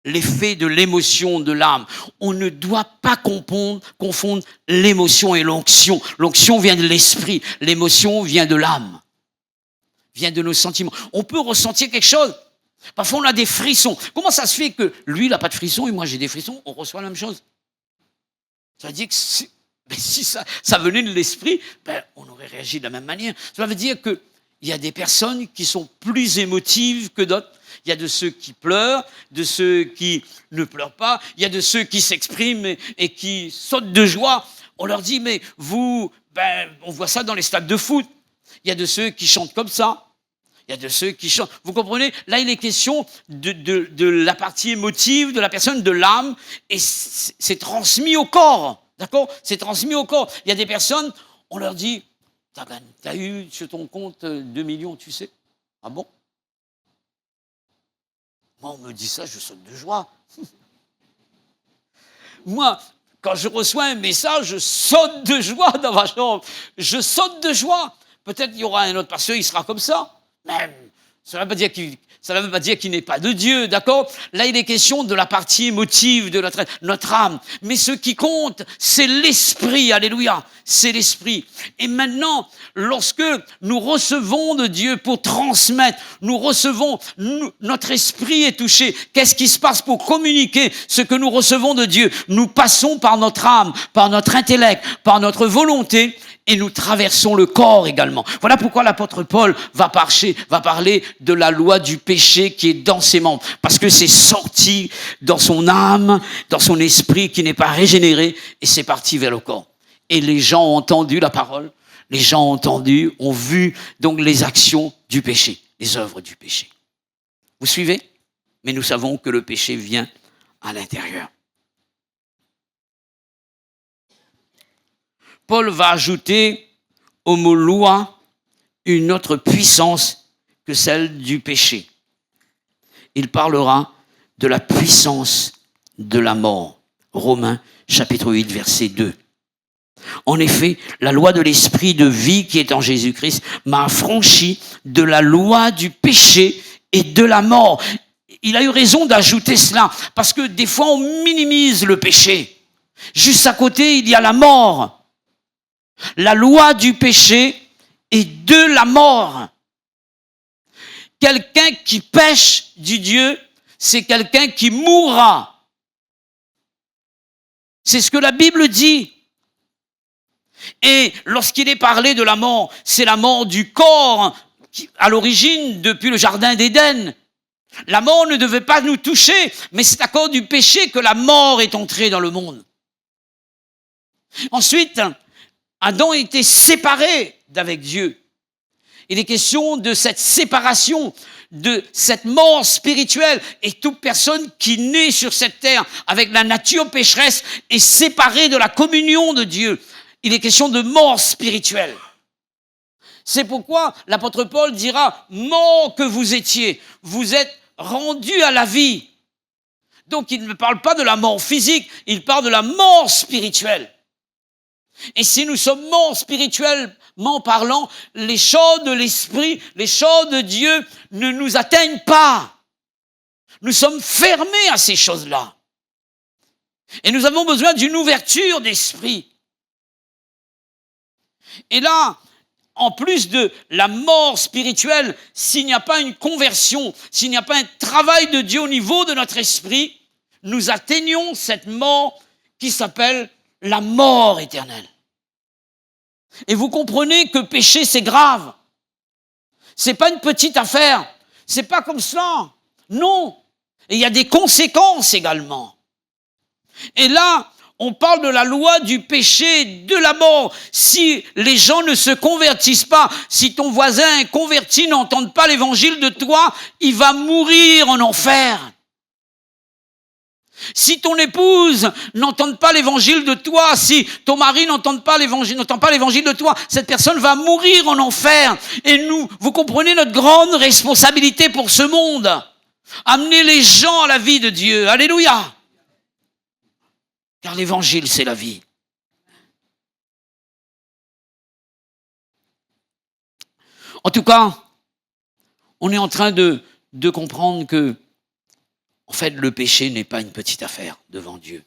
l'effet de l'émotion de l'âme. On ne doit pas confondre l'émotion et l'onction. L'onction vient de l'esprit, l'émotion vient de l'âme, vient de nos sentiments. On peut ressentir quelque chose. Parfois, on a des frissons. Comment ça se fait que lui, il n'a pas de frissons et moi, j'ai des frissons? On reçoit la même chose. Ça veut dire que si ça venait de l'esprit, on aurait réagi de la même manière. Ça veut dire qu'il y a des personnes qui sont plus émotives que d'autres. Il y a de ceux qui pleurent, de ceux qui ne pleurent pas. Il y a de ceux qui s'expriment et qui sautent de joie. On leur dit, mais vous, on voit ça dans les stades de foot. Il y a de ceux qui chantent comme ça. Il y a de ceux qui chantent. Vous comprenez? Là, il est question de la partie émotive de la personne, de l'âme, et c'est transmis au corps. D'accord? C'est transmis au corps. Il y a des personnes, on leur dit, t'as eu sur ton compte 2 millions, tu sais? Ah bon? Moi, on me dit ça, je saute de joie. Moi, quand je reçois un message, je saute de joie dans ma chambre. Je saute de joie. Peut-être qu'il y aura un autre pasteur, il sera comme ça. Mais ça ne veut pas dire qu'il n'est pas de Dieu, d'accord? Là, il est question de la partie émotive de notre âme. Mais ce qui compte, c'est l'esprit, alléluia, c'est l'esprit. Et maintenant, lorsque nous recevons de Dieu pour transmettre, notre esprit est touché. Qu'est-ce qui se passe pour communiquer ce que nous recevons de Dieu? Nous passons par notre âme, par notre intellect, par notre volonté, et nous traversons le corps également. Voilà pourquoi l'apôtre Paul va parler de la loi du péché qui est dans ses membres. Parce que c'est sorti dans son âme, dans son esprit qui n'est pas régénéré, et c'est parti vers le corps. Et les gens ont entendu la parole, les gens ont vu donc les actions du péché, les œuvres du péché. Vous suivez? Mais nous savons que le péché vient à l'intérieur. Paul va ajouter au mot loi une autre puissance que celle du péché. Il parlera de la puissance de la mort. Romains chapitre 8, verset 2. En effet, la loi de l'esprit de vie qui est en Jésus-Christ m'a affranchi de la loi du péché et de la mort. Il a eu raison d'ajouter cela, parce que des fois on minimise le péché. Juste à côté, il y a la mort. La loi du péché et de la mort. Quelqu'un qui pêche du Dieu, c'est quelqu'un qui mourra. C'est ce que la Bible dit. Et lorsqu'il est parlé de la mort, c'est la mort du corps, à l'origine, depuis le jardin d'Éden. La mort ne devait pas nous toucher, mais c'est à cause du péché que la mort est entrée dans le monde. Ensuite, Adam était séparé d'avec Dieu. Il est question de cette séparation, de cette mort spirituelle. Et toute personne qui naît sur cette terre avec la nature pécheresse est séparée de la communion de Dieu. Il est question de mort spirituelle. C'est pourquoi l'apôtre Paul dira « Mort que vous étiez, vous êtes rendus à la vie ». Donc il ne parle pas de la mort physique, il parle de la mort spirituelle. Et si nous sommes morts spirituellement parlant, les choses de l'esprit, les choses de Dieu ne nous atteignent pas. Nous sommes fermés à ces choses-là. Et nous avons besoin d'une ouverture d'esprit. Et là, en plus de la mort spirituelle, s'il n'y a pas une conversion, s'il n'y a pas un travail de Dieu au niveau de notre esprit, nous atteignons cette mort qui s'appelle la mort éternelle. Et vous comprenez que pécher, c'est grave. C'est pas une petite affaire. C'est pas comme cela. Non. Et il y a des conséquences également. Et là, on parle de la loi du péché, de la mort. Si les gens ne se convertissent pas, si ton voisin converti n'entend pas l'évangile de toi, il va mourir en enfer. Si ton épouse n'entend pas l'évangile de toi, si ton mari n'entend pas l'évangile de toi, cette personne va mourir en enfer. Et nous, vous comprenez notre grande responsabilité pour ce monde. Amener les gens à la vie de Dieu. Alléluia. Car l'évangile, c'est la vie. En tout cas, on est en train de comprendre que, en fait, le péché n'est pas une petite affaire devant Dieu.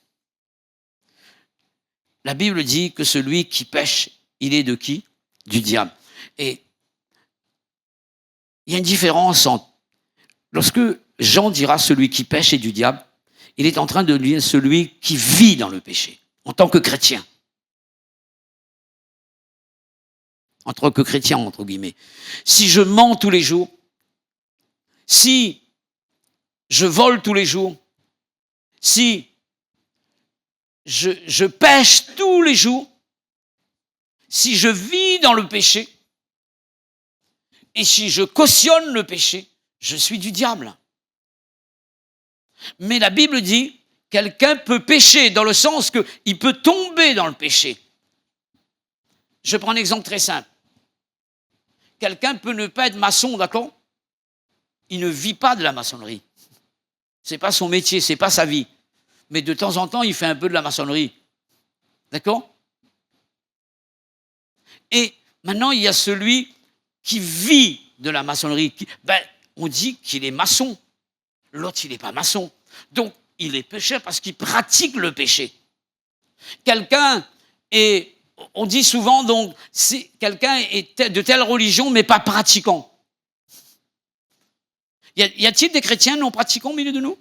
La Bible dit que celui qui pêche, il est de qui? Du diable. Et il y a une différence entre... Lorsque Jean dira celui qui pêche est du diable, il est en train de dire celui qui vit dans le péché, en tant que chrétien. En tant que chrétien, entre guillemets. Si je mens tous les jours, si je vole tous les jours, si je pêche tous les jours, si je vis dans le péché, et si je cautionne le péché, je suis du diable. Mais la Bible dit, quelqu'un peut pécher dans le sens qu'il peut tomber dans le péché. Je prends un exemple très simple. Quelqu'un peut ne pas être maçon, d'accord? Il ne vit pas de la maçonnerie. C'est pas son métier, c'est pas sa vie. Mais de temps en temps, il fait un peu de la maçonnerie. D'accord? Et maintenant, il y a celui qui vit de la maçonnerie. On dit qu'il est maçon. L'autre, il n'est pas maçon. Donc, il est pécheur parce qu'il pratique le péché. Quelqu'un est, on dit souvent, donc, quelqu'un est de telle religion, mais pas pratiquant. Y a-t-il des chrétiens non pratiquants au milieu de nous?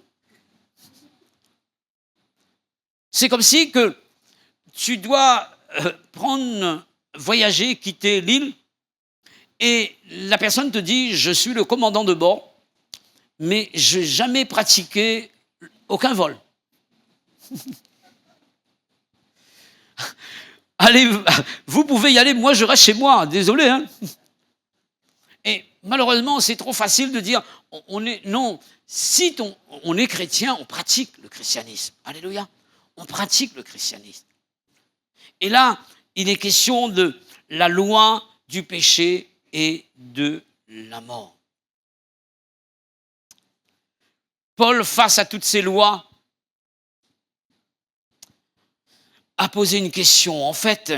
C'est comme si que tu dois voyager, quitter l'île, et la personne te dit, je suis le commandant de bord, mais je n'ai jamais pratiqué aucun vol. Allez, vous pouvez y aller, moi je reste chez moi, désolé. Hein. Et malheureusement, c'est trop facile de dire, non, si on est chrétien, on pratique le christianisme. Alléluia. On pratique le christianisme. Et là, il est question de la loi du péché et de la mort. Paul, face à toutes ces lois, a posé une question. En fait,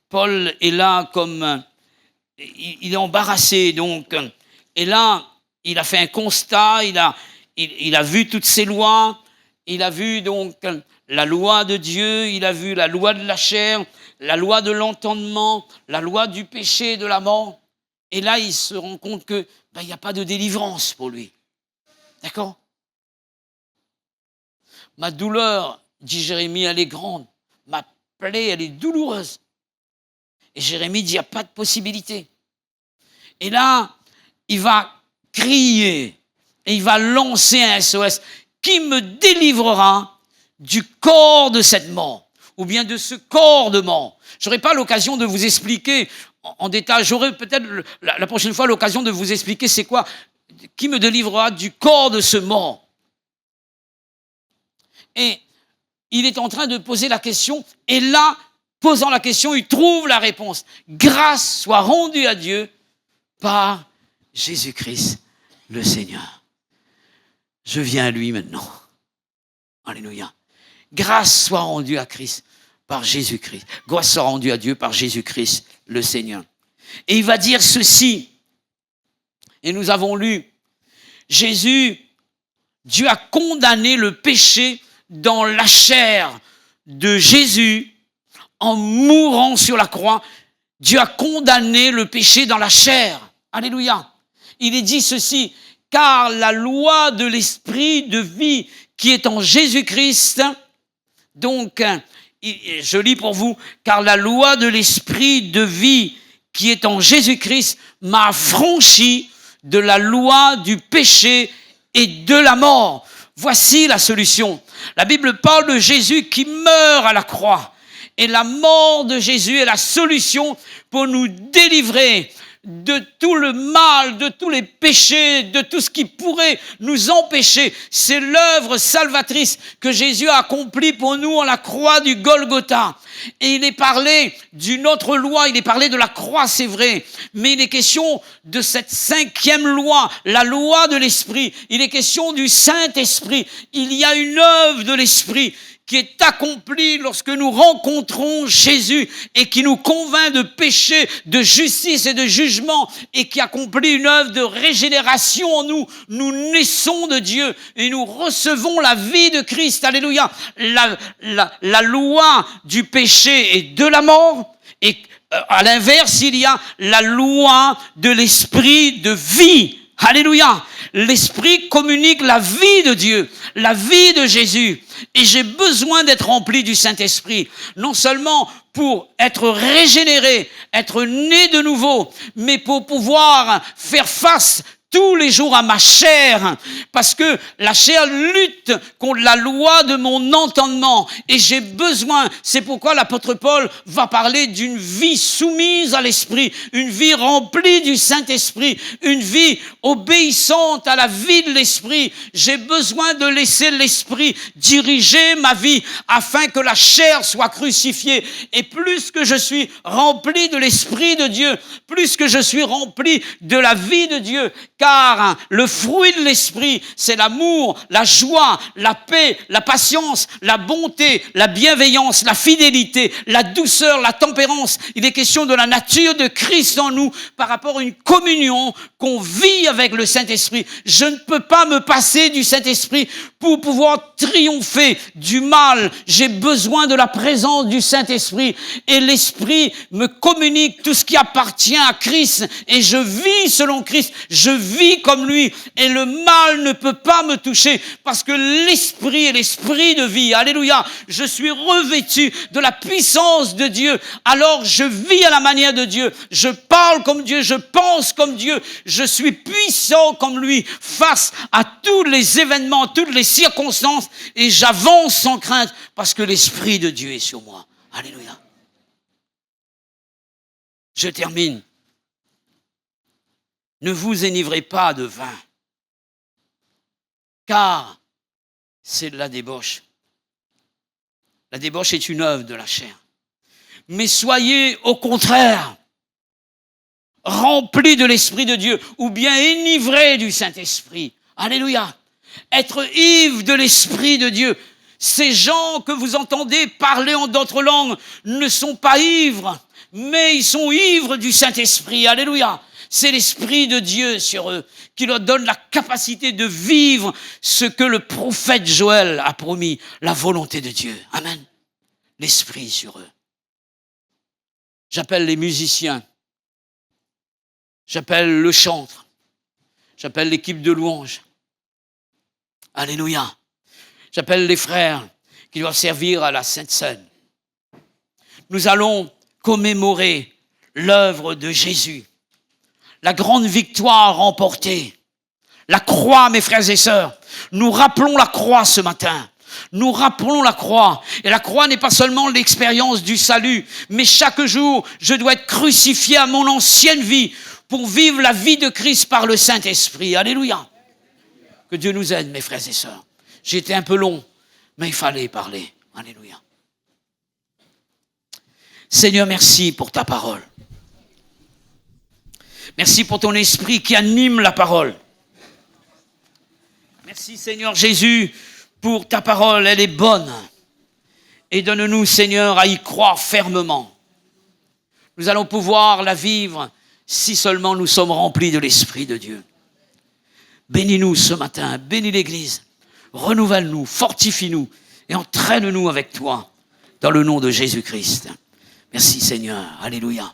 Paul est là comme... Il est embarrassé, donc. Et là, il a fait un constat, il a vu toutes ces lois, il a vu donc la loi de Dieu, il a vu la loi de la chair, la loi de l'entendement, la loi du péché et de la mort. Et là, il se rend compte que il n'y a pas de délivrance pour lui. D'accord? Ma douleur, dit Jérémie, elle est grande. Ma plaie, elle est douloureuse. Et Jérémie dit, il n'y a pas de possibilité. Et là, il va crier et il va lancer un SOS. Qui me délivrera du corps de cette mort? Ou bien de ce corps de mort? Je n'aurai pas l'occasion de vous expliquer en détail. J'aurai peut-être la prochaine fois l'occasion de vous expliquer c'est quoi. Qui me délivrera du corps de ce mort? Et il est en train de poser la question. Et là, posant la question, il trouve la réponse. Grâce soit rendue à Dieu par Jésus-Christ, le Seigneur. Je viens à lui maintenant. Alléluia. Grâce soit rendue à Christ par Jésus-Christ. Grâce soit rendue à Dieu par Jésus-Christ, le Seigneur. Et il va dire ceci. Et nous avons lu. Jésus, Dieu a condamné le péché dans la chair de Jésus en mourant sur la croix. Dieu a condamné le péché dans la chair. Alléluia. Il est dit ceci, car la loi de l'esprit de vie qui est en Jésus-Christ, donc, je lis pour vous, car la loi de l'esprit de vie qui est en Jésus-Christ m'a affranchi de la loi du péché et de la mort. Voici la solution. La Bible parle de Jésus qui meurt à la croix. Et la mort de Jésus est la solution pour nous délivrer de tout le mal, de tous les péchés, de tout ce qui pourrait nous empêcher. C'est l'œuvre salvatrice que Jésus a accomplie pour nous à la croix du Golgotha. Et il est parlé d'une autre loi, il est parlé de la croix, c'est vrai, mais il est question de cette 5e loi, la loi de l'Esprit. Il est question du Saint-Esprit. Il y a une œuvre de l'Esprit qui est accompli lorsque nous rencontrons Jésus et qui nous convainc de péché, de justice et de jugement et qui accomplit une œuvre de régénération en nous. Nous naissons de Dieu et nous recevons la vie de Christ. Alléluia. La loi du péché et de la mort, et à l'inverse, il y a la loi de l'esprit de vie. Alléluia. L'Esprit communique la vie de Dieu, la vie de Jésus. Et j'ai besoin d'être rempli du Saint-Esprit, non seulement pour être régénéré, être né de nouveau, mais pour pouvoir faire face tous les jours à ma chair, parce que la chair lutte contre la loi de mon entendement et j'ai besoin, c'est pourquoi l'apôtre Paul va parler d'une vie soumise à l'Esprit, une vie remplie du Saint-Esprit, une vie obéissante à la vie de l'Esprit. J'ai besoin de laisser l'Esprit diriger ma vie afin que la chair soit crucifiée. Et plus que je suis rempli de l'Esprit de Dieu, plus que je suis rempli de la vie de Dieu, car le fruit de l'Esprit, c'est l'amour, la joie, la paix, la patience, la bonté, la bienveillance, la fidélité, la douceur, la tempérance. Il est question de la nature de Christ en nous par rapport à une communion qu'on vit avec le Saint-Esprit. Je ne peux pas me passer du Saint-Esprit pour pouvoir triompher du mal. J'ai besoin de la présence du Saint-Esprit et l'Esprit me communique tout ce qui appartient à Christ et je vis selon Christ. Je vis comme lui et le mal ne peut pas me toucher parce que l'Esprit est l'Esprit de vie. Alléluia. Je suis revêtu de la puissance de Dieu. Alors je vis à la manière de Dieu. Je parle comme Dieu. Je pense comme Dieu. Je suis puissant comme lui face à tous les événements, toutes les circonstances et j'avance sans crainte parce que l'Esprit de Dieu est sur moi. Alléluia. Je termine. Ne vous enivrez pas de vin, car c'est de la débauche. La débauche est une œuvre de la chair. Mais soyez au contraire remplis de l'Esprit de Dieu, ou bien enivrés du Saint-Esprit. Alléluia. Être ivre de l'Esprit de Dieu. Ces gens que vous entendez parler en d'autres langues ne sont pas ivres, mais ils sont ivres du Saint-Esprit. Alléluia. C'est l'Esprit de Dieu sur eux qui leur donne la capacité de vivre ce que le prophète Joël a promis, la volonté de Dieu. Amen. L'Esprit sur eux. J'appelle les musiciens. J'appelle le chantre. J'appelle l'équipe de louange. Alléluia. J'appelle les frères qui doivent servir à la Sainte Seine. Nous allons commémorer l'œuvre de Jésus. La grande victoire remportée. La croix, mes frères et sœurs. Nous rappelons la croix ce matin. Nous rappelons la croix. Et la croix n'est pas seulement l'expérience du salut, mais chaque jour, je dois être crucifié à mon ancienne vie pour vivre la vie de Christ par le Saint-Esprit. Alléluia. Que Dieu nous aide, mes frères et sœurs. J'ai été un peu long, mais il fallait parler. Alléluia. Seigneur, merci pour ta parole. Merci pour ton esprit qui anime la parole. Merci Seigneur Jésus pour ta parole, elle est bonne. Et donne-nous Seigneur à y croire fermement. Nous allons pouvoir la vivre si seulement nous sommes remplis de l'Esprit de Dieu. Bénis-nous ce matin, bénis l'Église, renouvelle-nous, fortifie-nous et entraîne-nous avec toi dans le nom de Jésus-Christ. Merci Seigneur, alléluia.